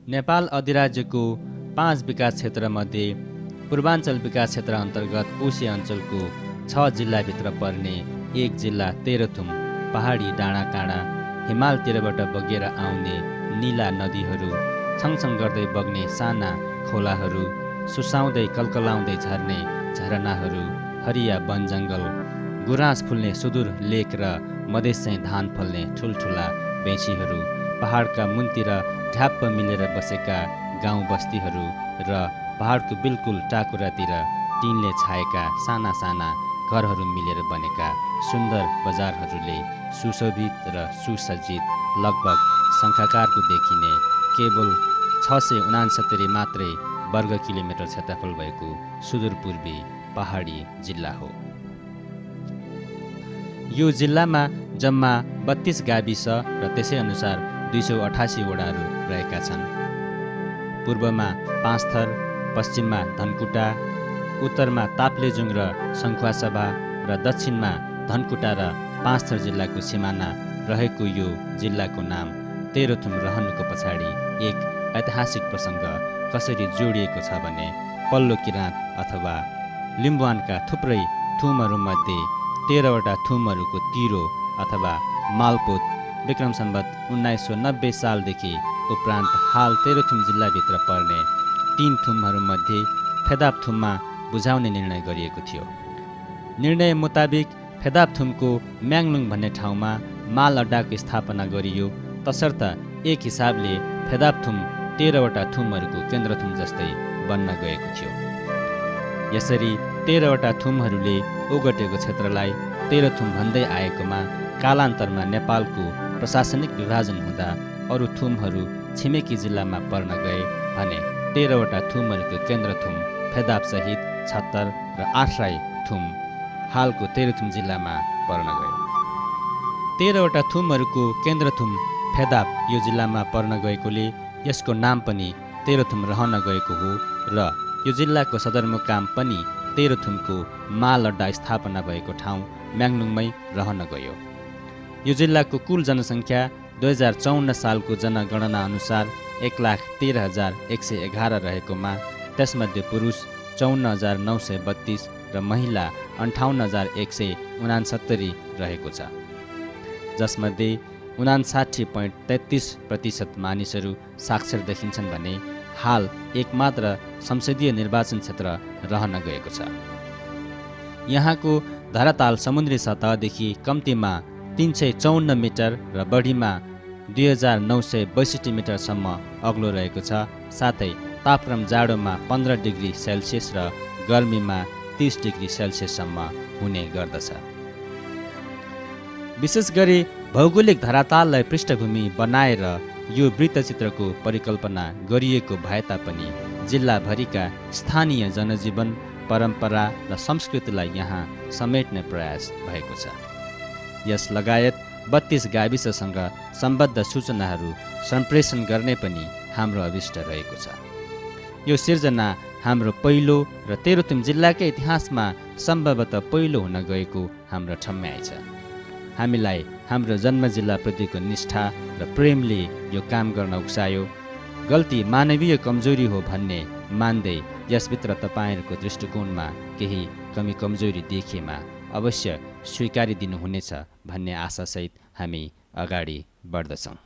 नेपाल अधिराज्यको 5 विकास क्षेत्रमध्ये पूर्वाञ्चल विकास क्षेत्र अन्तर्गत कोशी अञ्चलको 6 जिल्लाभित्र पर्ने एक जिल्ला तेह्रथुम पहाडी डाँडाकाँडा हिमालतिरबाट बगेर आउने नीला नदीहरू, छङछङ गर्दै बग्ने साना खोलाहरू, सुसाउँदै कलकलाउँदै झर्ने झरनाहरू, हरिया वन जङ्गल, गुराँस फुल्ने सुदूर लेक र मधेसै धान फल्ने ठुल्ठुला बेँछीहरू, पहाडका मुनतिर ढ्याप्प मिलेर बसेका गाउँ बस्तीहरू र पहाडको बिल्कुल टाकुरातिर टिनले छाएका साना साना घरहरू मिलेर बनेका सुन्दर बजारहरूले सुशोभित र सुसज्जित लगभग शङ्खाकारको देखिने केवल 669 मात्रै वर्ग किलोमिटर क्षेत्रफल भएको सुदूरपूर्वी पहाडी जिल्ला हो। यो जिल्लामा जम्मा 32 गाविस र त्यसै अनुसार 288 वडाहरू रहेका छन्। पूर्वमा पाँचथर, पश्चिममा धनकुटा, उत्तरमा ताप्लेजुङ र सङ्खुवासभा र दक्षिणमा धनकुटा र पाँचथर जिल्लाको सिमाना रहेको यो जिल्लाको नाम तेह्रथुम रहनुको पछाडि एक ऐतिहासिक प्रसङ्ग कसरी जोडिएको छ भने पल्लो किराँत अथवा लिम्बुवानका थुप्रै थुमहरूमध्ये 13वटा थुमहरूको तिरो अथवा मालपोत विक्रम सम्वत 1990 सालदेखि उपरान्त हाल तेह्रथुम जिल्लाभित्र पर्ने 3 थुमहरूमध्ये फेदाप थुममा बुझाउने निर्णय गरिएको थियो। निर्णय मुताबिक फेदाप थुमको म्याङलुङ भन्ने ठाउँमा माल अड्डाको स्थापना गरियो, तसर्थ एक हिसाबले फेदाप थुम 13वटा थुमहरूको केन्द्रथुम जस्तै बन्न गएको थियो। यसरी 13वटा थुमहरूले ओगटेको क्षेत्रलाई तेह्रथुम भन्दै आएकोमा कालान्तरमा नेपालको प्रशासनिक विभाजन हुँदा अरू थुमहरू छिमेकी जिल्लामा पर्न गए भने 13वटा थुमहरूको केन्द्रथुम फेदापसहित 76 र आठराई थुम हालको तेह्रथुम जिल्लामा पर्न गयो। 13वटा थुमहरूको केन्द्रथुम फेदाप यो जिल्लामा पर्न गएकोले यसको नाम पनि तेह्रथुम रहन गएको हो र यो जिल्लाको सदरमुकाम पनि तेह्रथुमको माल अड्डा स्थापना भएको ठाउँ म्याङलुङमै रहन गयो। यो जिल्लाको कुल जनसङ्ख्या 2054 सालको जनगणना अनुसार 1,13,111 रहेकोमा त्यसमध्ये पुरुष 54,932 र महिला 58,169 रहेको छ, जसमध्ये 59.33% मानिसहरू साक्षर देखिन्छन् भने हाल एकमात्र संसदीय निर्वाचन क्षेत्र रहन गएको छ। यहाँको धराताल समुद्री सतहदेखि कम्तीमा 354 मिटर र बढीमा 2962 मिटरसम्म अग्लो रहेको छ। साथै तापक्रम जाडोमा 15 डिग्री सेल्सियस र गर्मीमा 30 डिग्री सेल्सियससम्म हुने गर्दछ। विशेष गरी भौगोलिक धराताललाई पृष्ठभूमि बनाएर यो वृत्तचित्रको परिकल्पना गरिएको भए तापनि जिल्लाभरिका स्थानीय जनजीवन, परम्परा र संस्कृतिलाई यहाँ समेट्ने प्रयास भएको छ। यस लगायत 32 गाविससँग सम्बद्ध सूचनाहरू सम्प्रेषण गर्ने पनि हाम्रो अभिष्ट रहेको छ। यो सिर्जना हाम्रो पहिलो र तेह्रथुम जिल्लाकै इतिहासमा सम्भवतः पहिलो हुन गएको हाम्रो ठम्म्याइ छ। हामीलाई हाम्रो जन्म जिल्लाप्रतिको निष्ठा र प्रेमले यो काम गर्न उक्सायो। गल्ती मानवीय कमजोरी हो भन्ने मान्दै यसभित्र तपाईँहरूको दृष्टिकोणमा केही कमी कमजोरी देखेमा अवश्य स्वीकारी दिनुहुनेछ भन्ने आशासहित हामी अगाडि बढ्दछौँ।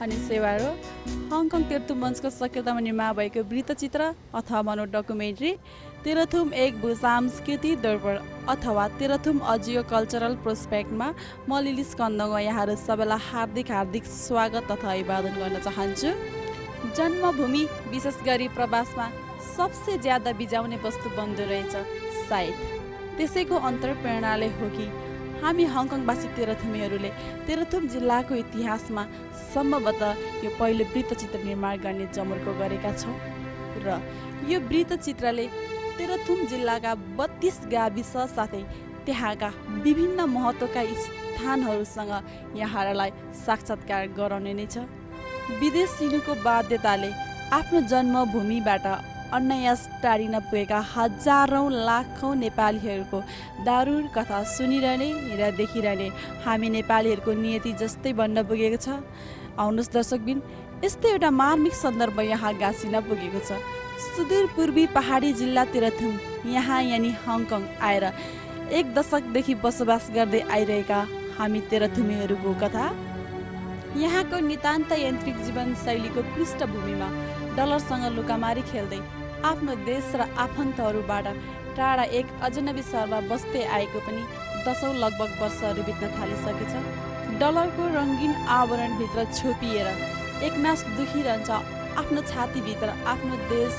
अनि सेवारो हङकङ तेर्तुम मञ्चको सक्रियतामा निर्माण भएको वृत्तचित्र अथवा भनौँ डकुमेन्ट्री तेह्रथुम एक भूसांस्कृतिक दर्पण अथवा तेह्रथुम अजियो कल्चरल प्रोस्पेक्टमा म लिलिस कन्दङ यहाँहरू सबैलाई हार्दिक स्वागत तथा अभिवादन गर्न चाहन्छु। जन्मभूमि विशेष गरी प्रवासमा सबसे ज्यादा बिजाउने वस्तु बन्दो रहेछ सायद। त्यसैको अन्तर्प्रेरणाले हो कि हामी हङकङवासी तेह्रथुमेहरूले तेह्रथुम जिल्लाको इतिहासमा सम्भवतः यो पहिलो वृत्तचित्र निर्माण गर्ने जमर्को गरेका छौँ र यो वृत्तचित्रले तेह्रथुम जिल्लाका 32 गाविस साथै त्यहाँका विभिन्न महत्त्वका स्थानहरूसँग यहाँहरूलाई साक्षात्कार गराउने नै छ। विदेश लिनुको बाध्यताले आफ्नो जन्मभूमिबाट अन्यास टाढिन पुगेका हजारौँ लाखौँ नेपालीहरूको दारुण कथा सुनिरहने र देखिरहने हामी नेपालीहरूको नियति जस्तै बन्न पुगेको छ। आउनुहोस् दर्शकबिन, यस्तै एउटा मार्मिक सन्दर्भ यहाँ गाँसिन पुगेको छ। सुदूर पूर्वी पहाडी जिल्ला तेह्रथुम यहाँ यानि हङकङ आएर 1 दशकदेखि बसोबास गर्दै आइरहेका हामी तेह्रथुमेहरूको कथा। यहाँको नितान्त यान्त्रिक जीवनशैलीको पृष्ठभूमिमा डलरसँग लुकामारी खेल्दै आफ्नो देश र आफन्तहरूबाट टाढा एक अजनबी सहरमा बस्दै आएको पनि 10औं लगभग वर्षहरू बित्न थालिसकेछ। डलरको रङ्गीन आवरणभित्र छोपिएर एकनास दुखिरहन्छ आफ्नो छातीभित्र आफ्नो देश,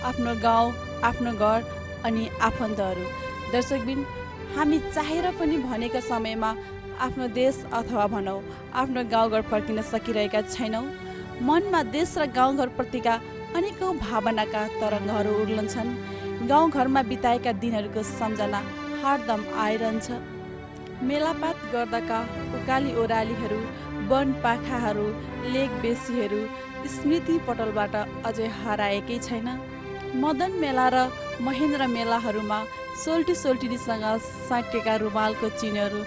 आफ्नो गाउँ, आफ्नो घर अनि आफन्तहरू। दर्शकबिन, हामी चाहेर पनि भनेको समयमा आफ्नो देश अथवा भनौँ आफ्नो गाउँघर फर्किन सकिरहेका छैनौँ। मनमा देश र गाउँघरप्रतिका अनेकौँ भावनाका तरङ्गहरू उर्लन्छन्। गाउँघरमा बिताएका दिनहरूको सम्झना हरदम आइरहन्छ। मेलापात गर्दाका उकाली ओह्रालीहरू, वन पाखाहरू, लेक बेसीहरू स्मृति पटलबाट अझै हराएकै छैन। मदन मेला र महेन्द्र मेलाहरूमा सोल्टिनीसँग साटिएका रुमालको चिन्हहरू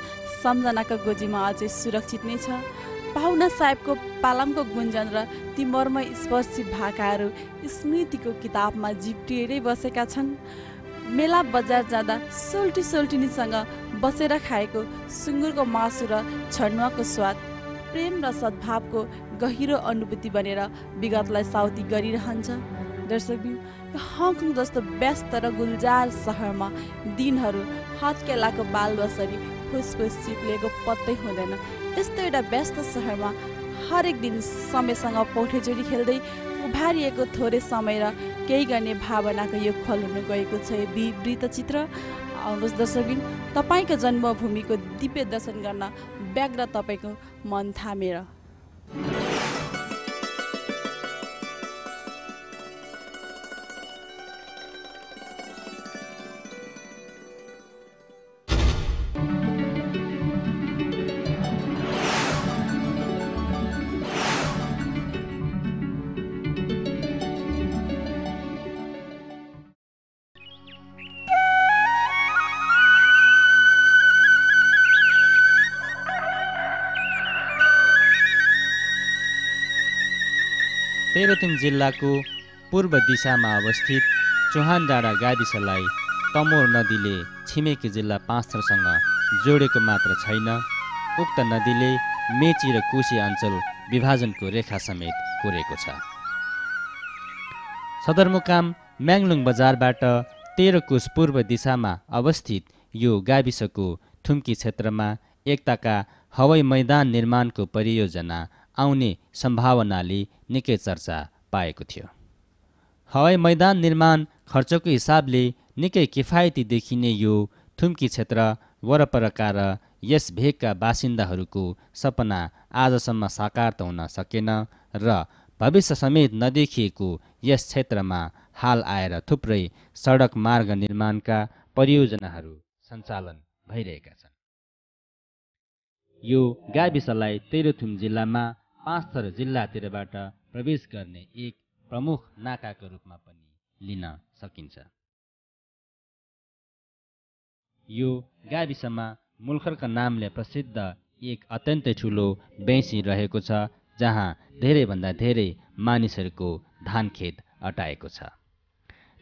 सम्झनाको गोजीमा अझै सुरक्षित नै छ। पाहुना साहेबको पालामको गुन्जन र ती मर्मस्पर्शी भाकाहरू स्मृतिको किताबमा जिप्टिएरै बसेका छन्। मेला बजार जाँदा सोल्टिनीसँग बसेर खाएको सुँगुरको मासु र छन्वाको स्वाद प्रेम र सद्भावको गहिरो अनुभूति बनेर विगतलाई साउती गरिरहन्छ। दर्शकबिन, हङकङ जस्तो व्यस्त र गुल्जार सहरमा दिनहरू हत्केलाको बालबसरी फुसफुस चिप्लिएको पत्तै हुँदैन। यस्तो एउटा व्यस्त सहरमा हरेक दिन समयसँग पौठेजोडी खेल्दै उभारिएको थोरै समय र केही गर्ने भावनाको योगफल हुन गएको छ यो वृत्तचित्र। आउनुहोस् दर्शकबिन, तपाईँको जन्मभूमिको दिव्य दर्शन गर्न व्यग्र तपाईँको मन थामेर। तेह्रथुम जिल्लाको पूर्व दिशामा अवस्थित चौहान डाँडा गाविसलाई तमोर नदीले छिमेकी जिल्ला पाँचथरसँग जोडेको मात्र छैन, उक्त नदीले मेची र कोशी अञ्चल विभाजनको रेखा समेत कोरेको छ। सदरमुकाम म्याङलुङ बजारबाट 13 कोस पूर्व दिशामा अवस्थित यो गाविसको थुम्की क्षेत्रमा एकताका हवाई मैदान निर्माणको परियोजना आउने सम्भावनाले निकै चर्चा पाएको थियो। हवाई मैदान निर्माण खर्चको हिसाबले निकै किफायती देखिने यो थुम्की क्षेत्र वरपरका र यस भेगका बासिन्दाहरूको सपना आजसम्म साकार त हुन सकेन र भविष्य समेत नदेखिएको यस क्षेत्रमा हाल आएर थुप्रै सडक मार्ग निर्माणका परियोजनाहरू सञ्चालन भइरहेका छन्। यो गाविसलाई तेह्रथुम जिल्लामा पाँचथर जिल्लातिरबाट प्रवेश गर्ने एक प्रमुख नाकाको रूपमा पनि लिन सकिन्छ। यो गाविसमा मुलखरका नामले प्रसिद्ध एक अत्यन्तै ठुलो बेँसी रहेको छ, जहाँ धेरैभन्दा धेरै मानिसहरूको धानखेत अटाएको छ।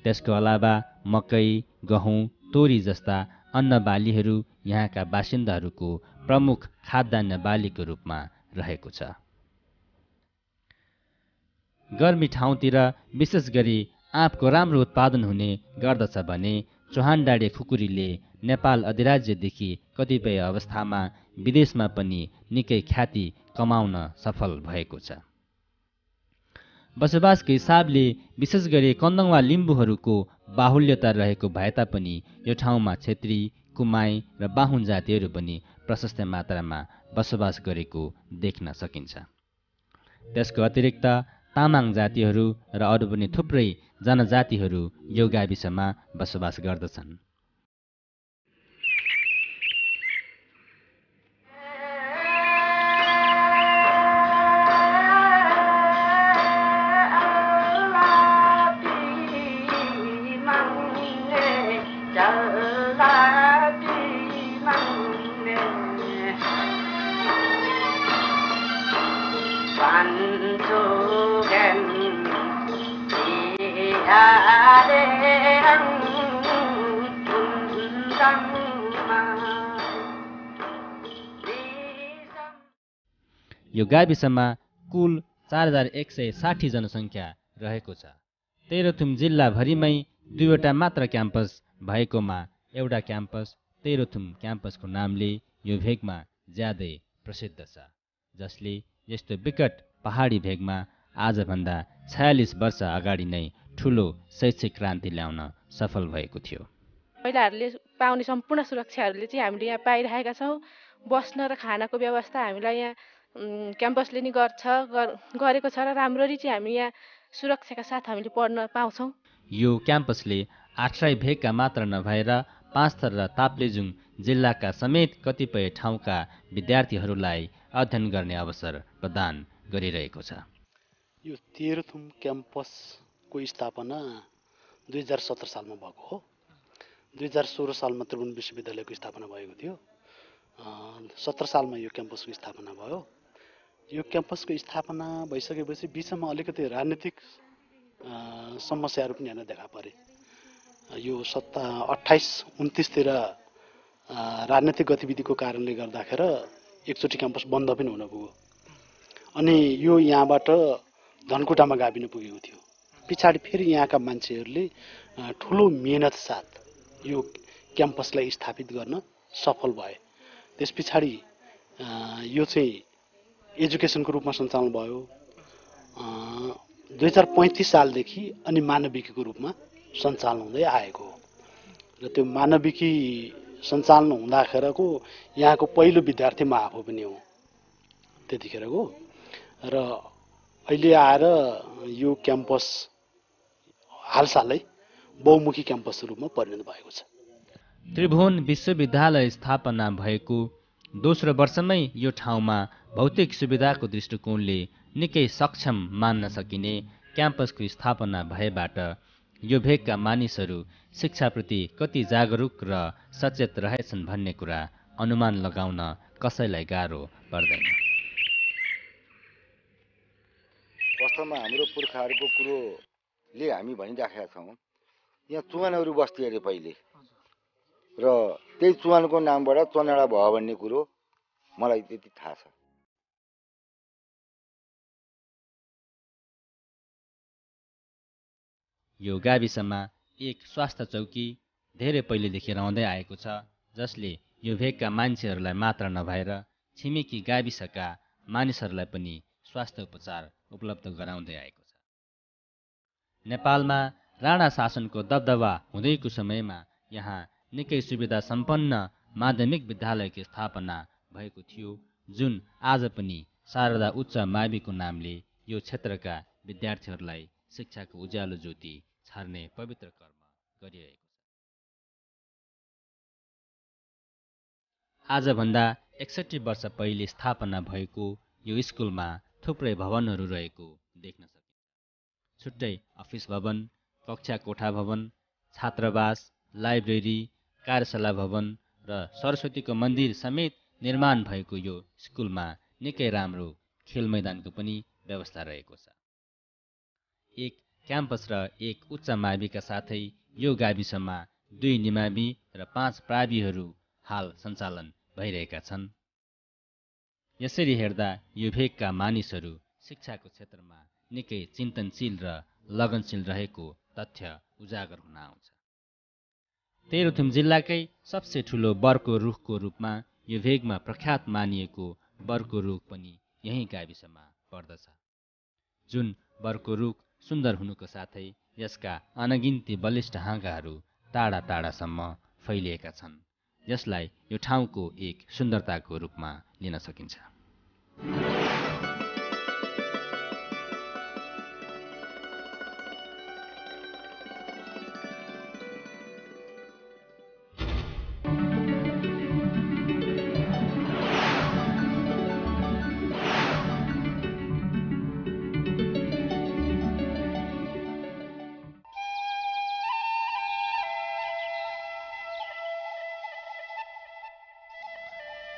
त्यसको अलावा मकै, गहुँ, तोरी जस्ता अन्न बालीहरू यहाँका बासिन्दाहरूको प्रमुख खाद्यान्न बालीको रूपमा रहेको छ। गर्मी ठाउँतिर विशेष गरी आँपको राम्रो उत्पादन हुने गर्दछ भने चौहान डाँडे खुकुरीले नेपाल अधिराज्यदेखि कतिपय अवस्थामा विदेशमा पनि निकै ख्याति कमाउन सफल भएको छ। बसोबासको हिसाबले विशेष गरी कन्दङ वा लिम्बूहरूको बाहुल्यता रहेको भए तापनि यो ठाउँमा छेत्री, कुमाई र बाहुन जातिहरू पनि प्रशस्त मात्रामा बसोबास गरेको देख्न सकिन्छ। त्यसको अतिरिक्त तामाङ जातिहरू र अरू पनि थुप्रै जनजातिहरू यो गाविसमा बसोबास गर्दछन्। यो गाविसमा कुल 4160 जनसङ्ख्या रहेको छ। तेह्रथुम जिल्लाभरिमै 2वटा मात्र क्याम्पस भएकोमा एउटा क्याम्पस तेह्रथुम क्याम्पसको नामले यो भेगमा ज्यादै प्रसिद्ध छ, जसले यस्तो विकट पहाडी भेगमा आजभन्दा 46 वर्ष अगाडि नै ठुलो शैक्षिक क्रान्ति ल्याउन सफल भएको थियो। महिलाहरूले पाउने सम्पूर्ण सुरक्षाहरूले चाहिँ हामीले यहाँ पाइरहेका छौँ। बस्न र खानाको व्यवस्था हामीलाई यहाँ क्याम्पसले नि गरेको छ र राम्ररी चाहिँ हामी यहाँ सुरक्षाका साथ हामीले पढ्न पाउँछौँ। यो क्याम्पसले आठराई भेगका मात्र नभएर पाँचथर र ताप्लेजुङ जिल्लाका समेत कतिपय ठाउँका विद्यार्थीहरूलाई अध्ययन गर्ने अवसर प्रदान गरिरहेको छ। यो तेह्रथुम क्याम्पसको स्थापना 2017 सालमा भएको हो। 2016 सालमा त्रिभुवन विश्वविद्यालयको स्थापना भएको थियो। 17 सालमा यो क्याम्पसको स्थापना भयो। यो क्याम्पसको स्थापना भइसकेपछि बिचमा अलिकति राजनीतिक समस्याहरू पनि हेर्न देखा परे। यो 28-29 तिर राजनीतिक गतिविधिको कारणले गर्दाखेरि एकचोटि क्याम्पस बन्द पनि हुन पुग्यो। अनि यो यहाँबाट धनकुटामा गाभिन पुगेको थियो। पछाडि फेरि यहाँका मान्छेहरूले ठुलो मेहनत साथ यो क्याम्पसलाई स्थापित गर्न सफल भए। त्यस पछाडि यो चाहिँ एजुकेसनको रूपमा सञ्चालन भयो 2035 सालदेखि अनि मानविकीको रूपमा सञ्चालन हुँदै आएको हो। र त्यो मानविकी सञ्चालन हुँदाखेरको यहाँको पहिलो विद्यार्थी म आफू पनि हो त्यतिखेरको। र अहिले आएर यो क्याम्पस हालसालै बहुमुखी क्याम्पस रूपमा परिणत भएको छ। त्रिभुवन विश्वविद्यालय स्थापना भएको दोस्रो वर्षमै यो ठाउँमा भौतिक सुविधाको दृष्टिकोणले निकै सक्षम मान्न सकिने क्याम्पसको स्थापना भएबाट यो भेगका मानिसहरू शिक्षाप्रति कति जागरुक र सचेत रहेछन् भन्ने कुरा अनुमान लगाउन कसैलाई गाह्रो पर्दैन। वास्तवमा हाम्रो पुर्खाहरूको कुरोले हामी भनिराखेका छौँ। यहाँ चुवानहरू बस्थे अरे पहिले, र त्यही चुवानको नामबाट चनेडा भयो भन्ने कुरो मलाई त्यति थाहा छ। यो गाविसमा एक स्वास्थ्य चौकी धेरै पहिलेदेखि रहँदै आएको छ, जसले यो भेगका मान्छेहरूलाई मात्र नभएर छिमेकी गाविसका मानिसहरूलाई पनि स्वास्थ्य उपचार उपलब्ध गराउँदै आएको छ। नेपालमा राणा शासनको दबदबा हुँदैको समयमा यहाँ निकै सुविधा सम्पन्न माध्यमिक विद्यालयको स्थापना भएको थियो, जुन आज पनि शारदा उच्च माविको नामले यो क्षेत्रका विद्यार्थीहरूलाई शिक्षाको उज्यालो ज्योति छर्ने पवित्र कर्म गरिरहेको छ। आजभन्दा 61 वर्ष पहिले स्थापना भएको यो स्कुलमा थुप्रै भवनहरू रहेको देख्न सकिन्छ। छुट्टै अफिस भवन, कक्षा कोठा भवन, छात्रावास, लाइब्रेरी, कार्यशाला भवन र सरस्वतीको मन्दिर समेत निर्माण भएको यो स्कुलमा निकै राम्रो खेल मैदानको पनि व्यवस्था रहेको छ। एक क्याम्पस र एक उच्च माविका साथै यो गाविसमा 2 निमावि र 5 प्राविहरू हाल सञ्चालन भइरहेका छन्। यसरी हेर्दा यो भेगका मानिसहरू शिक्षाको क्षेत्रमा निकै चिन्तनशील र लगनशील रहेको तथ्य उजागर हुन आउँछ। तेह्रथुम जिल्लाकै सबसे ठुलो बरको रुखको रूपमा यो भेगमा प्रख्यात मानिएको बरको रुख पनि यही गाविसमा पर्दछ, जुन बरको रुख सुन्दर हुनुको साथै यसका अनगिन्ती बलिष्ठ हाँगाहरू टाढा टाढासम्म फैलिएका छन्, यसलाई यो ठाउँको एक सुन्दरताको रूपमा लिन सकिन्छ।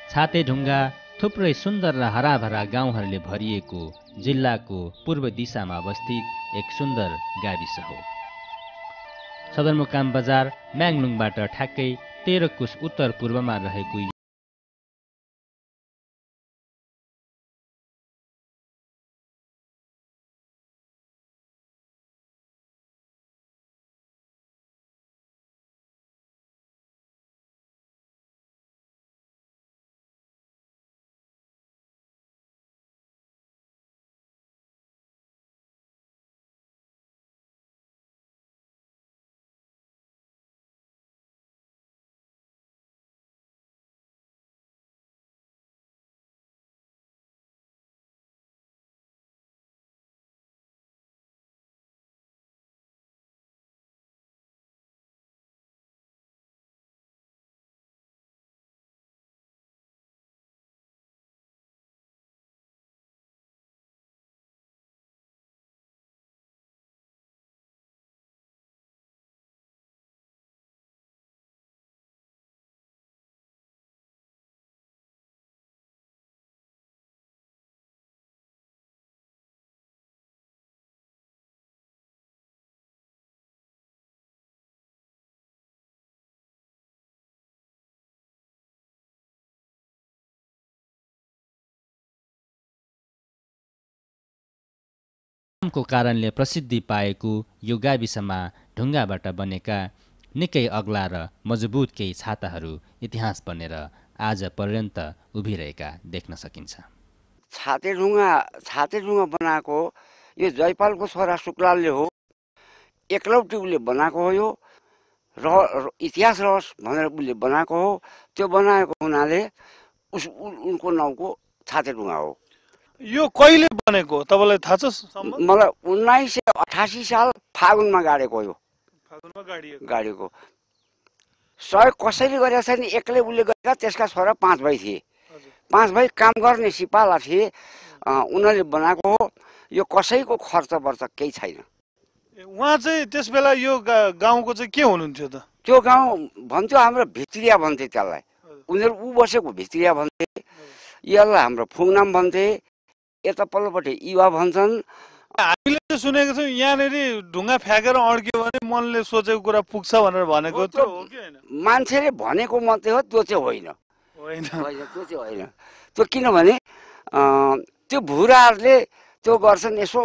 छातेढुङ्गा थुप्रै सुन्दर र हराभरा गाउँहरूले भरिएको जिल्लाको पूर्व दिशामा अवस्थित एक सुन्दर गाविस हो। सदरमुकाम बजार म्याङलुङबाट ठ्याक्कै 13 कोस उत्तर पूर्वमा रहेको को कारणले प्रसिद्धि पाएको यो गाविसमा ढुङ्गाबाट बनेका निकै अग्ला र मजबुत केही छाताहरू इतिहास बनेर आज पर्यन्त उभिरहेका देख्न सकिन्छ। छातेढुङ्गा बनाएको यो जयपालको छोरा शुक्लालले हो, एकलौटीले बनाएको हो। यो इतिहास रहोस् भनेर उसले बनाएको हो। त्यो बनाएको हुनाले उनको नाउँको छातेढुङ्गा हो। यो कहिले बनेको तपाईँलाई थाहा छ? मलाई 1988 साल फागुनमा गाडेको यो। फागुनमा गाडिएको सहयोग कसैले गरेका छैन, एक्लै उसले गरेका। त्यसका छोरा 5 भाइ थिए। 5 भाइ काम गर्ने सिपाला थिए, उनीहरूले बनाएको हो। यो कसैको खर्च पर्छ केही छैन। उहाँ चाहिँ त्यस बेला यो गाउँको चाहिँ के हुनुहुन्थ्यो त? त्यो गाउँ भन्थ्यो हाम्रो भित्रिया भन्थे त्यसलाई। उनीहरू ऊ बसेको भित्रिया भन्थे। यसलाई हाम्रो फुङनाम भन्थे। यता पल्लोपट्टि युवा भन्छन्। हामीले चाहिँ सुनेको छौँ यहाँनिर ढुङ्गा फ्याँकेर अड्क्यो भने मनले सोचेको कुरा पुग्छ भनेर भनेको त्यो हो कि होइन? मान्छेले भनेको मात्रै हो, त्यो चाहिँ होइन। त्यो चाहिँ होइन। त्यो किनभने त्यो भुराहरूले त्यो गर्छन्, यसो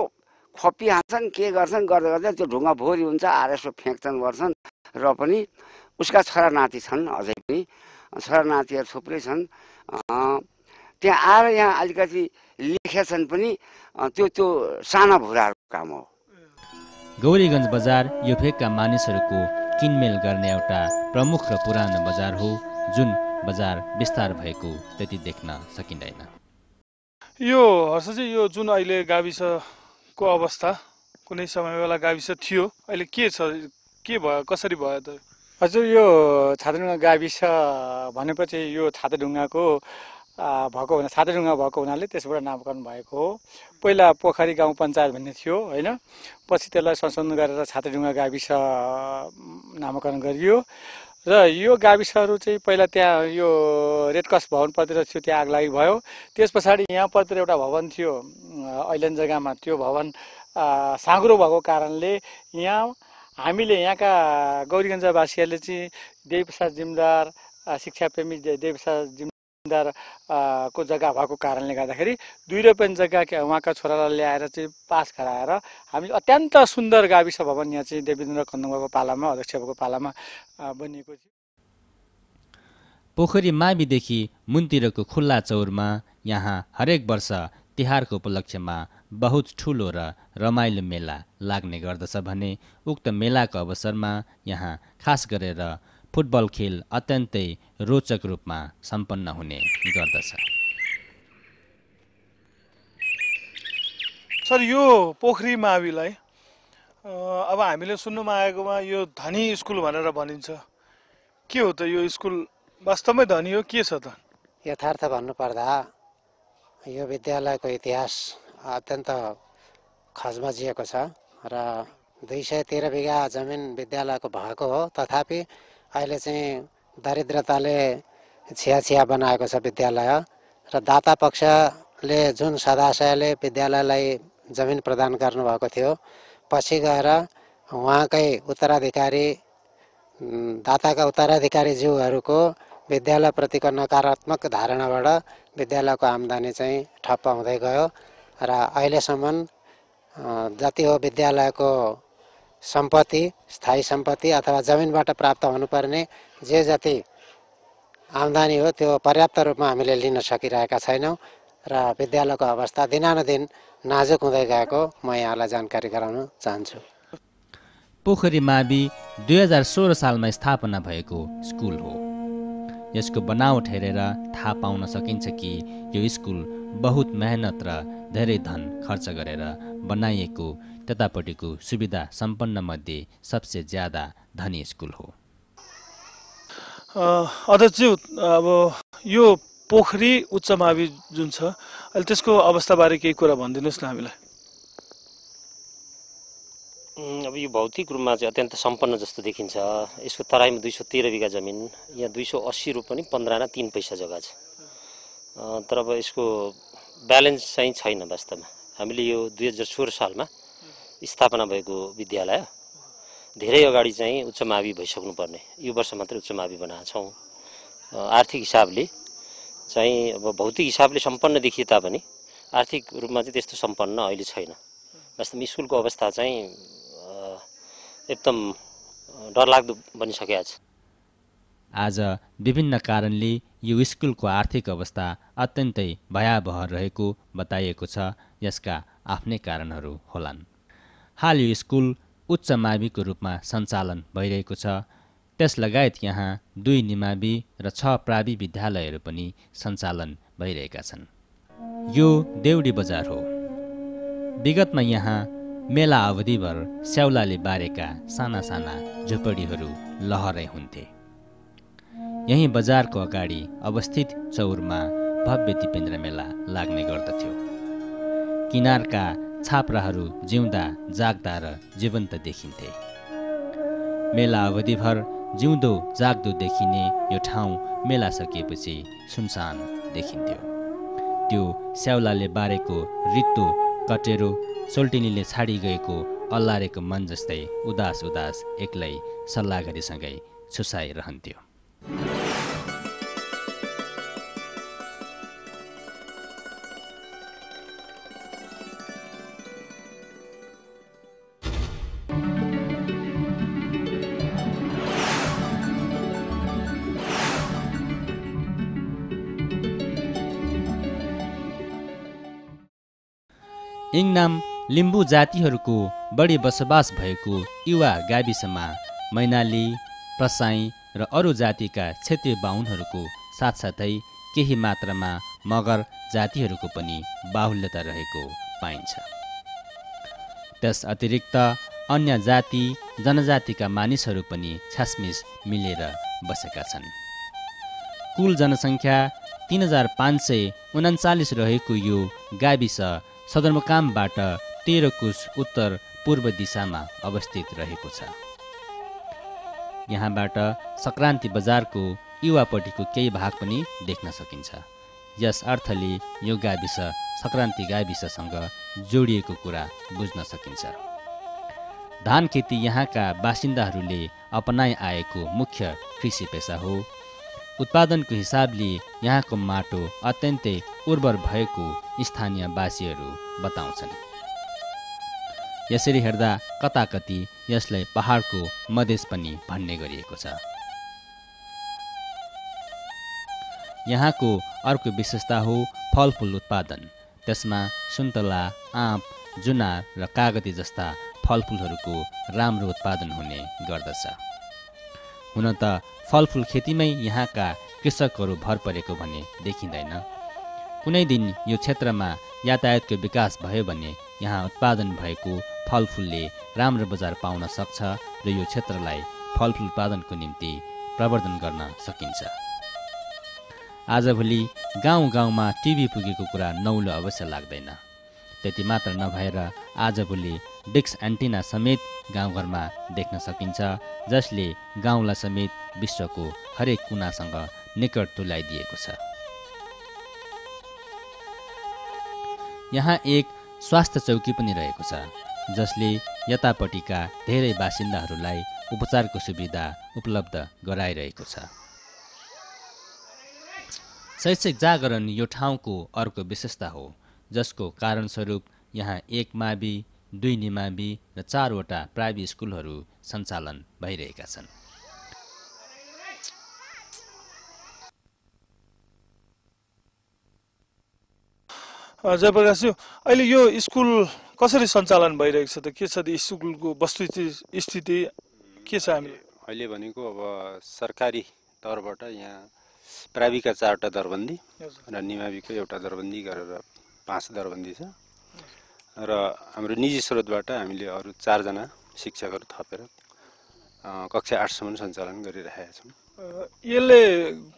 खपी हान्छन्, के गर्छन्, गर्दा गर्दा त्यो ढुङ्गा भोरी हुन्छ, आएर यसो फ्याँक्छन् गर्छन्। र पनि उसका छोरा नाति छन्, अझै पनि छोरा नातिहरू थुप्रै छन्। त्यहाँ आएर यहाँ अलिकति लेखेछन् पनि। त्यो साना भुराहरूको काम हो। गौरीगञ्ज बजार यो भेगका मानिसहरूको किनमेल गर्ने एउटा प्रमुख र पुरानो बजार हो, जुन बजार विस्तार भएको त्यति देख्न सकिँदैन। यो हर्षजी, यो जुन अहिले गाविसको अवस्था, कुनै समय बेला गाविस थियो, अहिले के छ, के भयो, कसरी भयो त? हजुर, यो छातेढुङ्गा गाविस भनेपछि यो छातेढुङ्गाको भएको हुना छातेढुङ्गा भएको हुनाले त्यसबाट नामकरण भएको हो। पहिला पोखरी गाउँ पञ्चायत भन्ने थियो होइन, पछि त्यसलाई संशोधन गरेर छातेढुङ्गा गाविस नामकरण गरियो। र यो गाविसहरू चाहिँ पहिला त्यहाँ यो रेडक्रस भवनपट्टि थियो, त्यहाँ आगलागी भयो। त्यस पछाडि यहाँपट्टि एउटा भवन थियो ऐल्यान्ड जग्गामा, त्यो भवन साँघुरो भएको कारणले यहाँ हामीले यहाँका गौरीगञ्जवासीहरूले चाहिँ देवीप्रसाद जिमदार, शिक्षाप्रेमी देवीप्रसाद जिमदार जमिनदार को जग्गा भएको कारणले गर्दाखेरि 2 रोपनी जग्गा उहाँका छोरालाई ल्याएर चाहिँ पास गराएर हामीले अत्यन्त सुन्दर गाविस भवन यहाँ चाहिँ देवेन्द्र कन्दुङको पालामा अध्यक्षको पालामा बनिएको थियो। पोखरी माविदेखि मुनतिरको खुल्ला चौरमा यहाँ हरेक वर्ष तिहारको उपलक्ष्यमा बहुत ठुलो र रमाइलो मेला लाग्ने गर्दछ भने उक्त मेलाको अवसरमा यहाँ खास गरेर फुटबल खेल अत्यन्तै रोचक रूपमा सम्पन्न हुने गर्दछ। सर यो पोखरी माविलाई अब हामीले सुन्नुमा आएकोमा यो धनी स्कुल भनेर भनिन्छ, के हो त यो स्कुल वास्तवमै धनी हो के छ त? यथार्थ भन्नुपर्दा यो विद्यालयको इतिहास अत्यन्त खजमजिएको छ र 213 बिघा जमिन विद्यालयको भएको हो। तथापि अहिले चाहिँ दरिद्रताले छिया बनाएको छ विद्यालय र दाता पक्षले जुन सदाशयले विद्यालयलाई जमिन प्रदान गर्नुभएको थियो पछि गएर उहाँकै उत्तराधिकारी दाताका उत्तराधिकारी ज्यूहरूको विद्यालयप्रतिको नकारात्मक धारणाबाट विद्यालयको आम्दानी चाहिँ ठप्प हुँदै गयो र अहिलेसम्म जति हो विद्यालयको सम्पत्ति स्थायी सम्पत्ति अथवा जमिनबाट प्राप्त हुनुपर्ने जे जति आम्दानी हो त्यो पर्याप्त रूपमा हामीले लिन सकिरहेका छैनौँ र विद्यालयको अवस्था दिनानुदिन नाजुक हुँदै गएको म यहाँलाई जानकारी गराउन चाहन्छु। पोखरी मावि 2016 सालमा स्थापना भएको स्कुल हो। यसको बनावट हेरेर थाहा पाउन सकिन्छ कि यो स्कुल बहुत मेहनत र धेरै धन खर्च गरेर बनाइएको त्यतापट्टिको सुविधा सम्पन्न मध्ये सबसे ज्यादा धनी स्कुल हो। अध्यक्षज्यू, अब यो पोखरी उच्च मावि जुन छ अहिले त्यसको अवस्थाबारे केही कुरा भनिदिनुहोस् न हामीलाई। अब यो भौतिक रूपमा चाहिँ अत्यन्त सम्पन्न जस्तो देखिन्छ। यसको तराईमा 213 बिघा जमिन, यहाँ 280 रुपैयाँ 15 आना 3 पैसा जग्गा छ। तर अब यसको ब्यालेन्स चाहिँ छैन वास्तवमा। हामीले यो 2016 सालमा स्थापना भएको विद्यालय धेरै अगाडि चाहिँ उच्च मावि भइसक्नु पर्ने, यो वर्ष मात्रै उच्च मावि बनाएको छौँ। आर्थिक हिसाबले चाहिँ अब भौतिक हिसाबले सम्पन्न देखिए तापनि आर्थिक रूपमा चाहिँ त्यस्तो सम्पन्न अहिले छैन। वास्तवमा स्कुलको अवस्था चाहिँ एकदम डरलाग्दो बनिसकेको छ। आज विभिन्न कारणले यो स्कुलको आर्थिक अवस्था अत्यन्तै भयावह रहेको बताइएको छ। यसका आफ्नै कारणहरू होलान्। हाल यो स्कुल उच्च माविको रूपमा सञ्चालन भइरहेको छ। त्यस लगायत यहाँ 2 निमावि र 6 प्रावि विद्यालयहरू पनि सञ्चालन भइरहेका छन्। यो देउडी बजार हो। विगतमा यहाँ मेला अवधिभर स्याउलाले बारेका साना साना झुपडीहरू लहरै हुन्थे। यही बजारको अगाडि अवस्थित चौरमा भव्य दिपेन्द्र मेला लाग्ने गर्दथ्यो। किनारका छाप्राहरू जिउँदा जाग्दा र जीवन्त देखिन्थे। मेला अवधिभर जिउँदो जाग्दो देखिने यो ठाउँ मेला सकिएपछि सुनसान देखिन्थ्यो। त्यो स्याउलाले बारेको रित्तो कटेरो सोल्टिनीले छाडी गएको अल्लारेको मन जस्तै उदास उदास एक्लै सल्लाहगरीसँगै छुसाइरहन्थ्यो। इङनाम लिम्बू जातिहरूको बढी बसोबास भएको युवा गाविसमा मैनाली, प्रसाई र अरू जातिका क्षेत्रीय बाहुनहरूको साथसाथै केही मात्रामा मगर जातिहरूको पनि बाहुल्यता रहेको पाइन्छ। त्यस अतिरिक्त अन्य जाति जनजातिका मानिसहरू पनि छासमिस मिलेर बसेका छन्। कुल जनसङ्ख्या 3539 रहेको यो गाविस सदरमुकामबाट 13 कोस उत्तर पूर्व दिशामा अवस्थित रहेको छ। यहाँबाट सङ्क्रान्ति बजारको युवापट्टिको केही भाग पनि देख्न सकिन्छ। यस अर्थले यो गाविस सङ्क्रान्ति गाविससँग जोडिएको कुरा बुझ्न सकिन्छ। धान खेती यहाँका बासिन्दाहरूले अपनाइ आएको मुख्य कृषि पेसा हो। उत्पादनको हिसाबले यहाँको माटो अत्यन्तै उर्वर भएको स्थानीयवासीहरू बताउँछन्। यसरी हेर्दा कताकति यसलाई पहाडको मधेस पनि भन्ने गरिएको छ। यहाँको अर्को विशेषता हो फलफुल उत्पादन। त्यसमा सुन्तला, आँप, जुनार र कागती जस्ता फलफुलहरूको राम्रो उत्पादन हुने गर्दछ। हुन त फलफुल खेतीमै यहाँका कृषकहरू भर परेको भने देखिँदैन। कुनै दिन यो क्षेत्रमा यातायातको विकास भयो भने यहाँ उत्पादन भएको फलफुलले राम्रो बजार पाउन सक्छ र यो क्षेत्रलाई फलफुल उत्पादनको निम्ति प्रवर्धन गर्न सकिन्छ। आजभोलि गाउँ गाउँमा टिभी पुगेको कुरा नौलो अवश्य लाग्दैन। त्यति मात्र नभएर आजभोलि डिक्स एन्टिना समेत गाउँघरमा देख्न सकिन्छ, जसले गाउँलाई समेत विश्वको हरेक कुनासँग निकट तुल्याइदिएको छ। यहाँ एक स्वास्थ्य चौकी पनि रहेको छ, जसले यतापट्टिका धेरै बासिन्दाहरूलाई उपचारको सुविधा उपलब्ध गराइरहेको छ। शैक्षिक जागरण यो ठाउँको अर्को विशेषता हो, जसको कारणस्वरूप यहाँ 1 मावि, 2 निमावि र 4 वटा प्राइभेट स्कुलहरू सञ्चालन भइरहेका छन्। जयप्रकाशज्यू, अहिले यो स्कुल कसरी सञ्चालन भइरहेको छ त? के छ स्कुलको वस्तुस्थिति के छ? हामीले अहिले भनेको अब सरकारी तौरबाट यहाँ प्राविका 4वटा दरबन्दी र निमाविको एउटा दरबन्दी गरेर 5 दरबन्दी छ र हाम्रो निजी स्रोतबाट हामीले अरू 4 जना शिक्षकहरू थपेर कक्षा 8 सम्म सञ्चालन गरिरहेका छौँ। यसले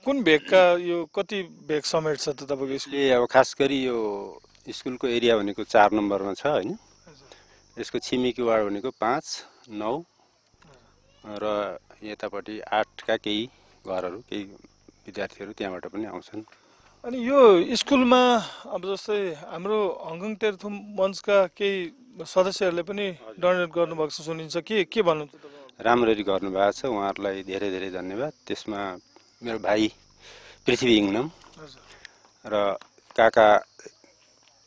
कुन भेगका यो कति भेग समेट्छ त तपाईँको स्कुल? अब खास गरी यो स्कुलको एरिया भनेको 4 नम्बरमा छ हैन। यसको छिमेकी वार्ड भनेको 5, 9 र यतापट्टि 8 का केही घरहरू, केही विद्यार्थीहरू त्यहाँबाट पनि आउँछन्। अनि यो स्कुलमा अब जस्तै हाम्रो हङकङ तेह्रथुम मञ्चका केही सदस्यहरूले पनि डोनेट गर्नुभएको छ सुनिन्छ। के भन्नु? राम्ररी गर्नुभएको छ, उहाँहरूलाई धेरै धेरै धन्यवाद। त्यसमा मेरो भाइ पृथ्वी इङनम र काका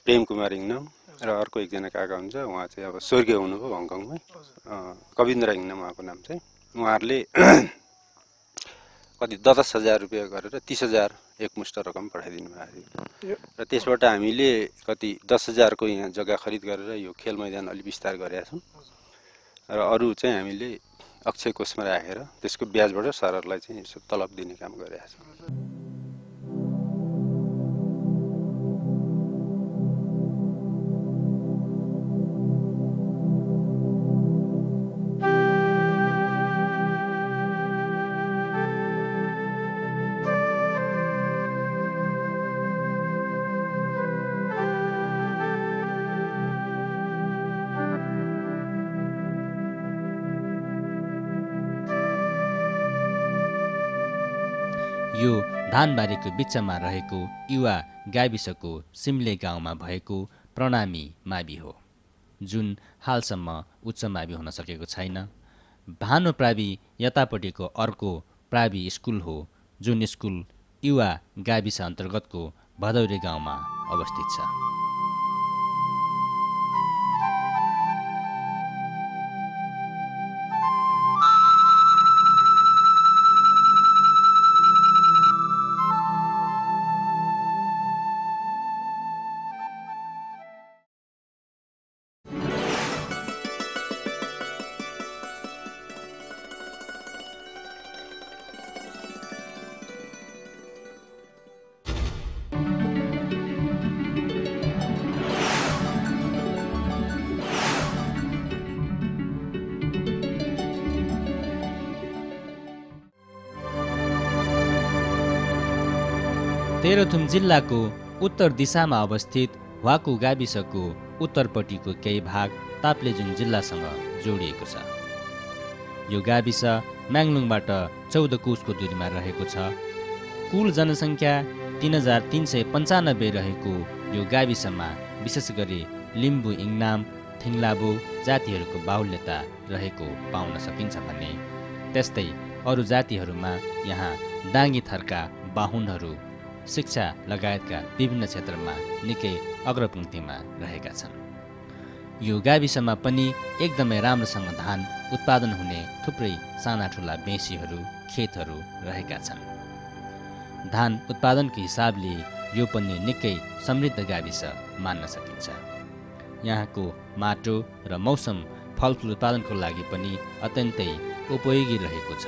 प्रेम कुमार इङनम र अर्को एकजना काका हुन्छ, उहाँ चाहिँ अब स्वर्गीय हुनुभयो हङकङमै, कविन्द्र इङनम उहाँको नाम चाहिँ। उहाँहरूले कति 10,000 रुपियाँ गरेर 30,000 एकमुष्ट रकम पठाइदिनु भएको थियो र त्यसबाट हामीले कति 10,000 को यहाँ जग्गा खरिद गरेर यो खेल मैदान अलि विस्तार गरेका छौँ र अरू चाहिँ हामीले अक्षय कोषमा राखेर त्यसको ब्याजबाट सरहरूलाई चाहिँ यसो तलब दिने काम गरेका छौँ। यो धानबारीको बिचमा रहेको युवा गाविसको सिम्ले गाउँमा भएको प्रणामी मावि हो, जुन हालसम्म उच्च मावि हुन सकेको छैन। भानु प्रावि यतापट्टिको अर्को प्रावि स्कुल हो, जुन स्कुल युवा गाविस अन्तर्गतको भदौरे गाउँमा अवस्थित छ। तेह्रथुम जिल्लाको उत्तर दिशामा अवस्थित वाकु गाविसको उत्तरपट्टिको केही भाग ताप्लेजुङ जिल्लासँग जोडिएको छ। यो गाविस म्याङलुङबाट 14 कोसको दूरीमा रहेको छ। कुल जनसङ्ख्या 3,395 रहेको यो गाविसमा विशेष गरी लिम्बू, इङनाम, थिङलाबो जातिहरूको बाहुल्यता रहेको पाउन सकिन्छ भने त्यस्तै अरू जातिहरूमा यहाँ डाङ्गी थरका बाहुनहरू शिक्षा लगायतका विभिन्न क्षेत्रमा निकै अग्रपङ्क्तिमा रहेका छन्। यो गाविसमा पनि एकदमै राम्रोसँग धान उत्पादन हुने थुप्रै साना ठुला बेँसीहरू खेतहरू रहेका छन्। धान उत्पादनको हिसाबले यो पनि निकै समृद्ध गाविस मान्न सकिन्छ। यहाँको माटो र मौसम फलफुल उत्पादनको लागि पनि अत्यन्तै उपयोगी रहेको छ।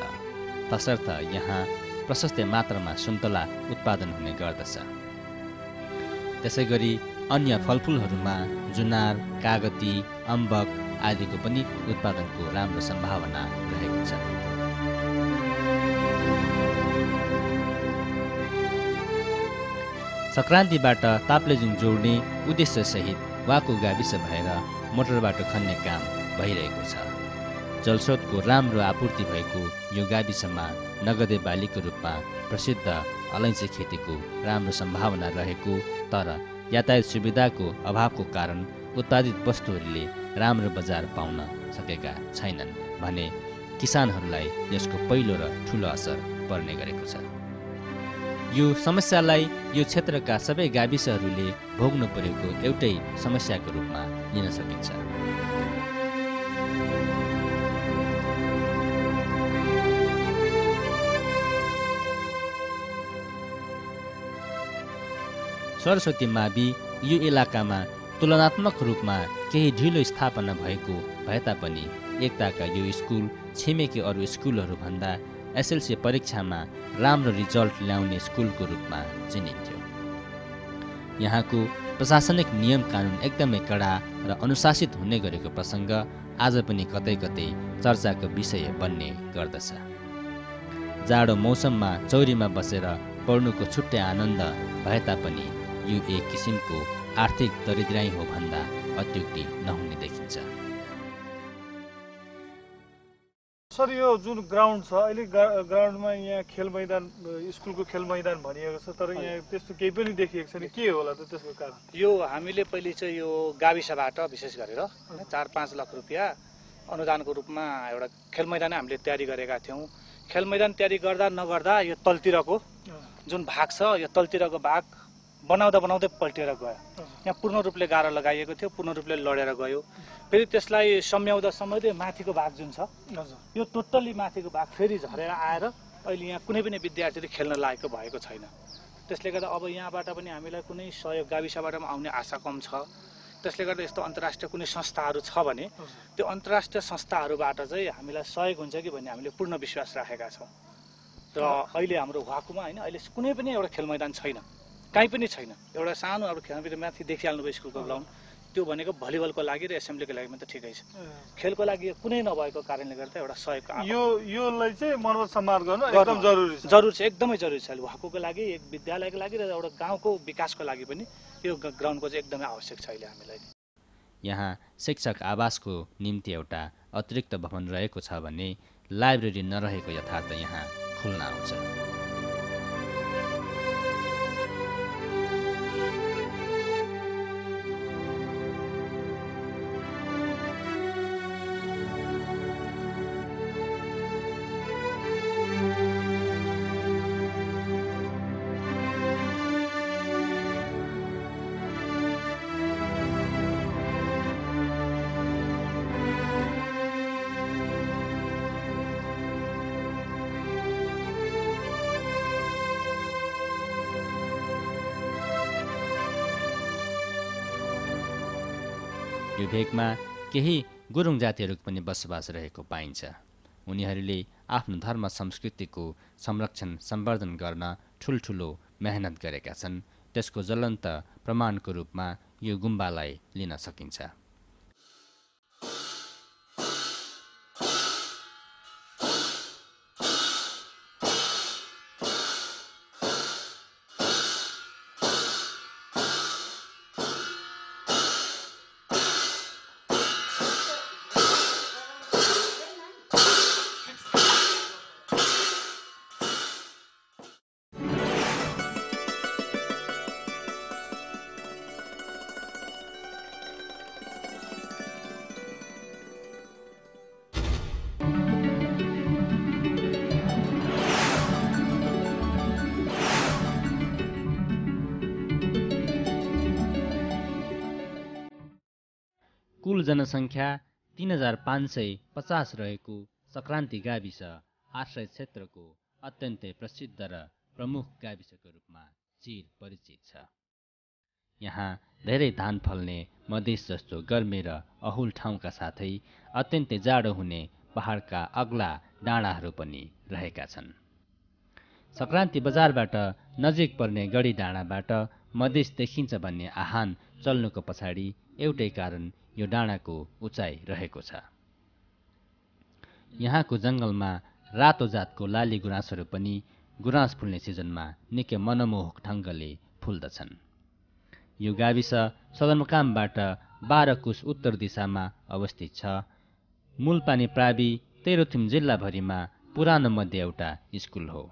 तसर्थ यहाँ प्रशस्त मात्रामा सुन्तला उत्पादन हुने गर्दछ। त्यसै गरी अन्य फलफुलहरूमा जुनार, कागती, अम्बक आदिको पनि उत्पादनको राम्रो सम्भावना रहेको छ। सङ्क्रान्तिबाट ताप्लेजुङ जोड्ने उद्देश्यसहित वाको गाविस भएर मोटर बाटो खन्ने काम भइरहेको छ। जलस्रोतको राम्रो आपूर्ति भएको यो गाविसमा नगदे बालीको रूपमा प्रसिद्ध अलैँची खेतीको राम्रो सम्भावना रहेको, तर यातायात सुविधाको अभावको कारण उत्पादित वस्तुहरूले राम्रो बजार पाउन सकेका छैनन् भने किसानहरूलाई यसको पहिलो र ठुलो असर पर्ने गरेको छ। यो समस्यालाई यो क्षेत्रका सबै गाविसहरूले भोग्नु परेको एउटै समस्याको रूपमा लिन सकिन्छ। सरस्वती मावि यो इलाकामा तुलनात्मक रूपमा केही ढिलो स्थापना भएको भए तापनि एकताका यो स्कुल छिमेकी अरू स्कुलहरूभन्दा एसएलसी परीक्षामा राम्रो रिजल्ट ल्याउने स्कुलको रूपमा चिनिन्थ्यो। यहाँको प्रशासनिक नियम कानुन एकदमै कडा र अनुशासित हुने गरेको प्रसङ्ग आज पनि कतै कतै चर्चाको विषय बन्ने गर्दछ। जाडो मौसममा चौरीमा बसेर पढ्नुको छुट्टै आनन्द भए तापनि यो एक किसिमको आर्थिक दरिद्राई हो भन्दा अत्युक्ति नहुने देखिन्छ। सर, यो जुन ग्राउन्ड छ अहिले ग्राउन्डमा यहाँ खेल मैदान, स्कुलको खेल मैदान भनिएको छ, तर यहाँ त्यस्तो केही पनि देखिएको छैन। के होला त त्यसको कारण? यो हामीले पहिले चाहिँ यो गाविसबाट विशेष गरेर 4-5 लाख रुपियाँ अनुदानको रूपमा एउटा खेल मैदान हामीले तयारी गरेका थियौँ। खेल मैदान तयारी गर्दा नगर्दा यो तलतिरको जुन भाग छ, यो तलतिरको भाग बनाउँदै पल्टिएर गयो। यहाँ पूर्ण रूपले गाह्रो लगाइएको थियो, पूर्ण रूपले लडेर गयो। फेरि त्यसलाई सम्याउँदै माथिको भाग जुन छ, यो टोटल्ली माथिको भाग फेरि झरेर आएर अहिले यहाँ कुनै पनि विद्यार्थीले खेल्न लागेको भएको छैन। त्यसले गर्दा अब यहाँबाट पनि हामीलाई कुनै सहयोग गाविसबाट पनि आउने आशा कम छ। त्यसले गर्दा यस्तो अन्तर्राष्ट्रिय कुनै संस्थाहरू छ भने त्यो अन्तर्राष्ट्रिय संस्थाहरूबाट चाहिँ हामीलाई सहयोग हुन्छ कि भन्ने हामीले पूर्ण विश्वास राखेका छौँ। र अहिले हाम्रो वाकुमा होइन, अहिले कुनै पनि एउटा खेल मैदान छैन, कहीँ पनि छैन। एउटा सानो अब खेलको माथि देखिहाल्नुभयो स्कुलको ग्राउन्ड, त्यो भनेको भलिबलको लागि र एसेम्ब्लीको लागि मात्रै ठिकै छ। खेलको लागि कुनै नभएको कारणले गर्दा एउटा सहयोग योलाई चाहिँ मर्मत सम्हार गर्नु एकदम जरुरी छ, एकदमै जरुरी छ। वाकुको लागि, एक विद्यालयको लागि र एउटा गाउँको विकासको लागि पनि यो ग्राउन्डको चाहिँ एकदमै आवश्यक छ अहिले हामीलाई। यहाँ शिक्षक आवासको निम्ति एउटा अतिरिक्त भवन रहेको छ भने लाइब्रेरी नरहेको यथार्थ यहाँ खुल्न आउँछ। यो भेगमा केही गुरुङ जातिहरूको पनि बसोबास रहेको पाइन्छ। उनीहरूले आफ्नो धर्म संस्कृतिको संरक्षण सम्वर्धन गर्न ठुल्ठुलो मेहनत गरेका छन्। त्यसको ज्वलन्त प्रमाणको रूपमा यो गुम्बालाई लिन सकिन्छ। कुल जनसङ्ख्या 3550 रहेको सङ्क्रान्ति गाविस आश्रय क्षेत्रको अत्यन्तै प्रसिद्ध र प्रमुख गाविसको रूपमा चिर परिचित छ। यहाँ धेरै धान फल्ने मधेस जस्तो गर्मी र अहुल ठाउँका साथै अत्यन्तै जाडो हुने पहाडका अग्ला डाँडाहरू पनि रहेका छन्। सङ्क्रान्ति बजारबाट नजिक पर्ने गढी डाँडाबाट मधेस देखिन्छ भन्ने आह्वान चल्नुको पछाडि एउटै कारण यो डाँडाको उचाइ रहेको छ। यहाँको जङ्गलमा रातो जातको लाली गुराँसहरू पनि गुराँस फुल्ने सिजनमा निकै मनमोहक ढङ्गले फुल्दछन्। यो गाविस सदरमुकामबाट 12 कुस उत्तर दिशामा अवस्थित छ। मूलपानी प्रावि तेह्रथुम जिल्लाभरिमा पुरानो मध्ये एउटा स्कुल हो।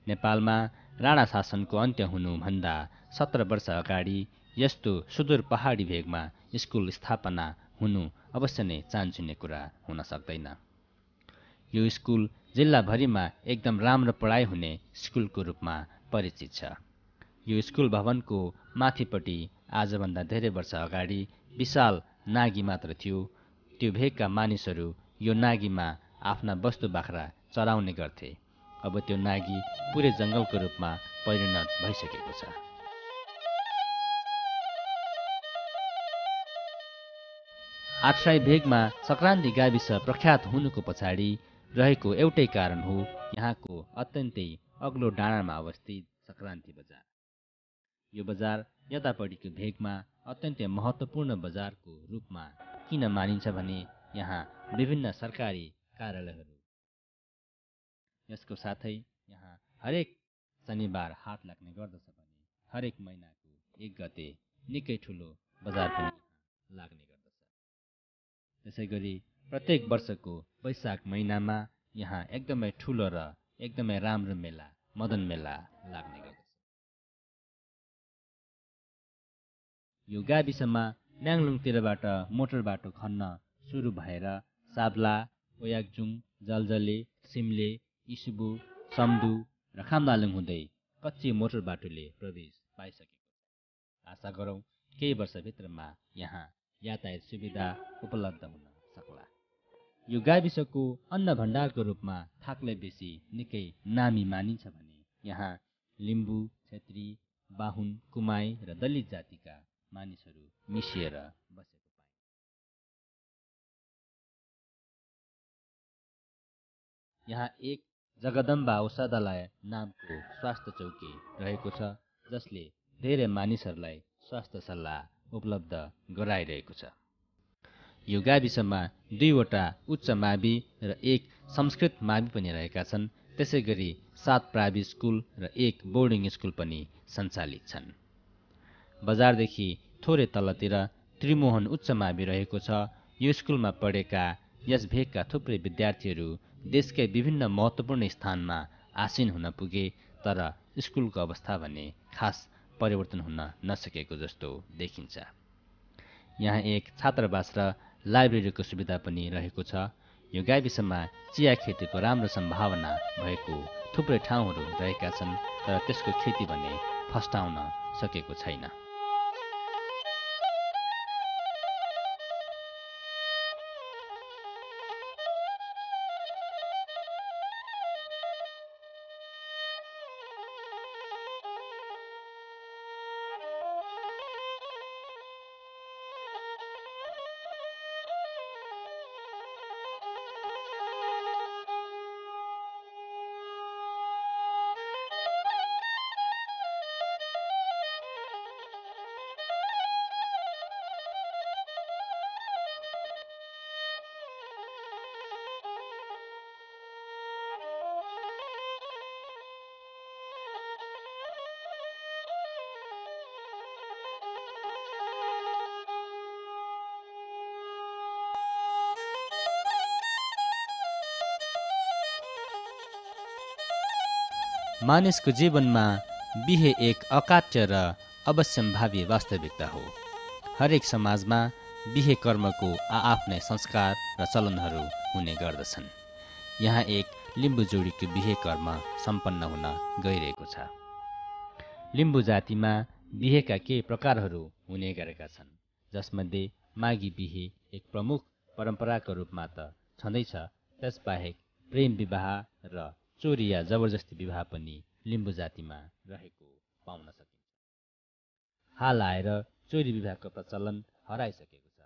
नेपालमा राणा शासनको अन्त्य हुनुभन्दा 17 वर्ष अगाडि यस्तो सुदूर पहाडी भेगमा स्कुल स्थापना हुनु अवश्य नै चान्चुने कुरा हुन सक्दैन। यो स्कुल जिल्लाभरिमा एकदम राम्रो पढाइ हुने स्कुलको रूपमा परिचित छ। यो स्कुल भवनको माथिपट्टि आजभन्दा धेरै वर्ष अगाडि विशाल नागी मात्र थियो। त्यो भेगका मानिसहरू यो नागीमा आफ्ना वस्तु बाख्रा चराउने गर्थे। अब त्यो नागी पुरै जङ्गलको रूपमा परिणत भइसकेको छ। आठसाई भेगमा सङ्क्रान्ति गाविस प्रख्यात हुनुको पछाडि रहेको एउटै कारण हो यहाँको अत्यन्तै अग्लो डाँडामा अवस्थित सङ्क्रान्ति बजार। यो बजार यतापट्टिको भेगमा अत्यन्तै महत्त्वपूर्ण बजारको रूपमा किन मानिन्छ भने यहाँ विभिन्न सरकारी कार्यालयहरू, यसको साथै यहाँ हरेक शनिबार हाट लाग्ने गर्दछ भने हरेक महिनाको 1 गते निकै ठुलो बजार पनि लाग्ने गर्दछ। त्यसै गरी प्रत्येक वर्षको वैशाख महिनामा यहाँ एकदमै ठुलो र एकदमै राम्रो मेला, मदन मेला लाग्ने गर्दछ। यो गाविसमा न्याङलुङतिरबाट मोटर बाटो खन्न सुरु भएर साब्ला, ओयाकजुङ, जलजले, सिमले, इसुबु, सम्दु र खामदालुङ हुँदै कच्ची मोटर बाटोले प्रवेश पाइसकेको छ। आशा गरौँ केही वर्षभित्रमा यहाँ यातायात सुविधा उपलब्ध हुन सक्ला। यो गाविसको अन्न भण्डारको रूपमा थाक्ले बेसी निकै नामी मानिन्छ भने यहाँ लिम्बू, क्षेत्री, बाहुन, कुमाई र दलित जातिका मानिसहरू मिसिएर बसेको पाइन्छ। यहाँ एक जगदम्बा औषधालय नामको स्वास्थ्य चौकी रहेको छ, जसले धेरै मानिसहरूलाई स्वास्थ्य सल्लाह उपलब्ध गराइरहेको छ। यो गाविसमा 2 वटा उच्च मावि र 1 संस्कृत मावि पनि रहेका छन्। त्यसै गरी 7 प्रावि स्कुल र 1 बोर्डिङ स्कुल पनि सञ्चालित छन्। बजारदेखि थोरै तलतिर त्रिमोहन उच्च मावि रहेको छ। यो स्कुलमा पढेका यस भेगका थुप्रै विद्यार्थीहरू देशकै विभिन्न महत्त्वपूर्ण स्थानमा आसीन हुन पुगे, तर स्कुलको अवस्था भने खास परिवर्तन हुन नसकेको जस्तो देखिन्छ। यहाँ एक छात्रावास र लाइब्रेरीको सुविधा पनि रहेको छ। यो गाविसमा चिया खेतीको राम्रो सम्भावना भएको थुप्रै ठाउँहरू रहेका छन्, तर त्यसको खेती भने फस्टाउन सकेको छैन। मानिसको जीवनमा बिहे एक अकाट्य र अवश्यम्भावी वास्तविकता हो। हरेक समाजमा बिहे कर्मको आआफ्नै संस्कार र चलनहरू हुने गर्दछन्। यहाँ एक लिम्बू जोडीको बिहे कर्म सम्पन्न हुन गइरहेको छ। लिम्बू जातिमा बिहेका केही प्रकारहरू हुने गरेका छन्, जसमध्ये मागी बिहे एक प्रमुख परम्पराको रूपमा त छँदैछ, त्यसबाहेक प्रेम विवाह र चोरी या जबरजस्ती विवाह पनि लिम्बू जातिमा रहेको पाउन सकिन्छ। हाल आएर चोरी विवाहको प्रचलन हराइसकेको छ।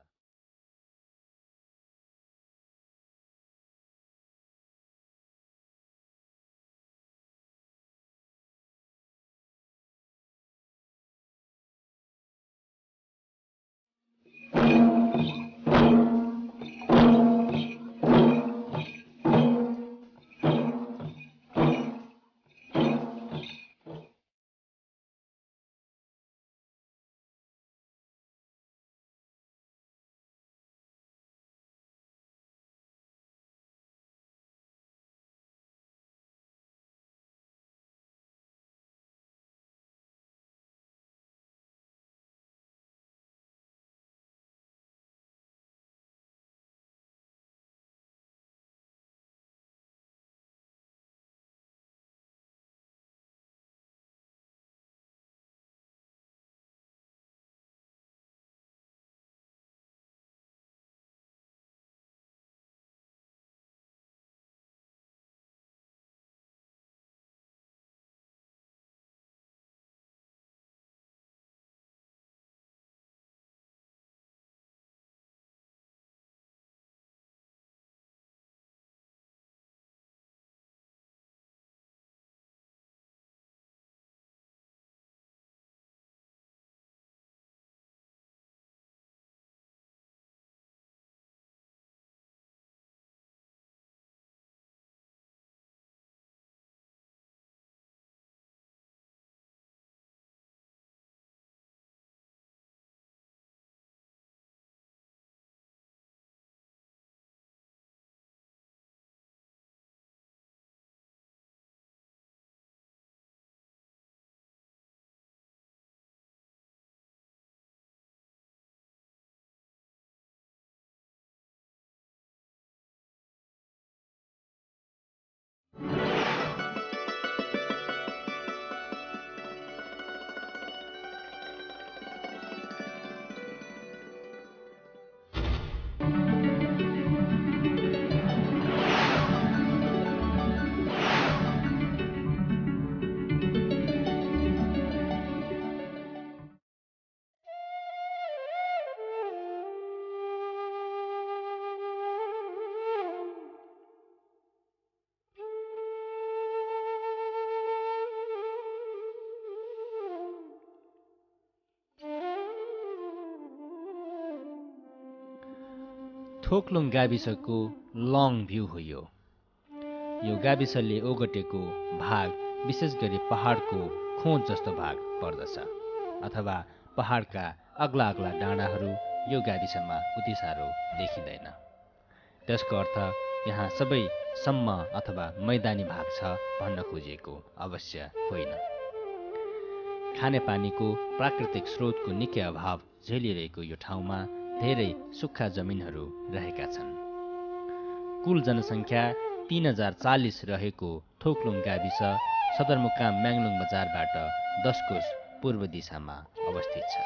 थोक्लुङ गाविसको लङ भ्यू हो यो गाविसले ओगटेको भाग विशेष गरी पहाडको खोज जस्तो भाग पर्दछ, अथवा पहाडका अग्ला अग्ला डाँडाहरू यो गाविसमा उति साह्रो देखिँदैन। त्यसको अर्थ यहाँ सबै सम्म अथवा मैदानी भाग छ भन्न खोजिएको अवश्य होइन। खानेपानीको प्राकृतिक स्रोतको निकै अभाव झेलिरहेको यो ठाउँमा धेरै सुक्खा जमिनहरू रहेका छन्। कुल जनसङ्ख्या 3040 रहेको थोक्लुङ गाविस सदरमुकाम म्याङलुङ बजारबाट 10 कोस पूर्व दिशामा अवस्थित छ।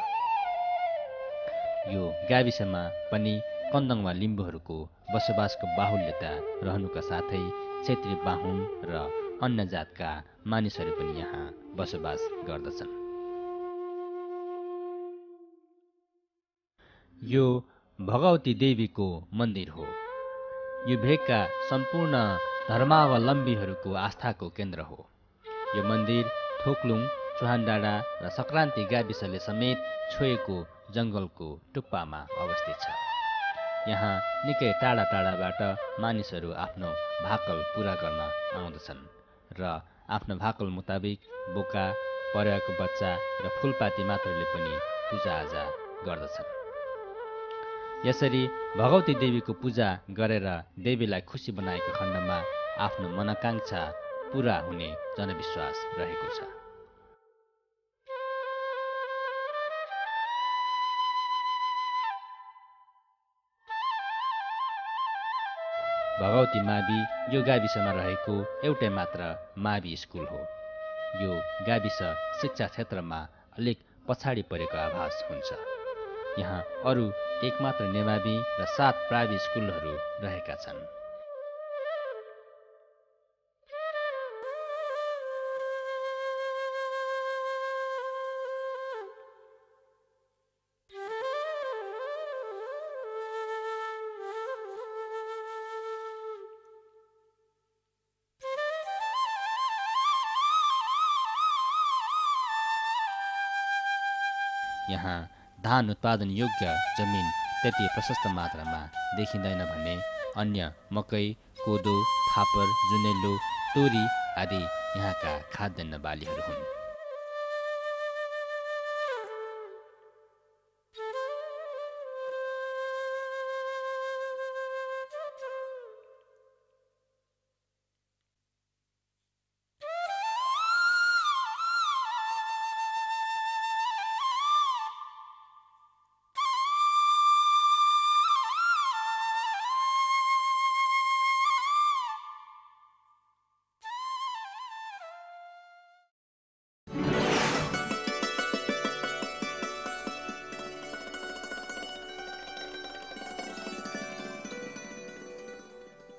यो गाविसमा पनि कन्दङ वा लिम्बूहरूको बसोबासको बाहुल्यता रहनुका साथै क्षेत्री बाहुन र अन्य जातका मानिसहरू पनि यहाँ बसोबास गर्दछन्। यो भगवती देवीको मन्दिर हो। यो भेगका सम्पूर्ण धर्मावलम्बीहरूको आस्थाको केन्द्र हो। यो मन्दिर थोक्लुङ, चुहानडाँडा र सङ्क्रान्ति गाविसले समेत छोएको जङ्गलको टुप्पामा अवस्थित छ। यहाँ निकै टाढा टाढाबाट मानिसहरू आफ्नो भाकल पुरा गर्न आउँदछन् र आफ्नो भाकल मुताबिक बोका, परेवाको बच्चा र फुलपाती मात्रले पनि पूजाआजा गर्दछन्। यसरी भगवती देवीको पूजा गरेर देवीलाई खुसी बनाएको खण्डमा आफ्नो मनोकांक्षा पूरा हुने जनविश्वास रहेको छ। भगवती मावि यो गाविसमा रहेको एउटै मात्र मावि स्कुल हो। यो गाविस शिक्षा क्षेत्रमा अलिक पछाडि परेको आभास हुन्छ। यहाँ अरू एकमात्र नेमावी र 7 प्राइभेट स्कुलहरू रहेका छन्। यहाँ धान उत्पादन योग्य जमिन त्यति प्रशस्त मात्रामा देखिँदैन भने अन्य मकै, कोदो, फापर, जुनेलो, तोरी आदि यहाँका खाद्यान्न बालीहरू हुन्।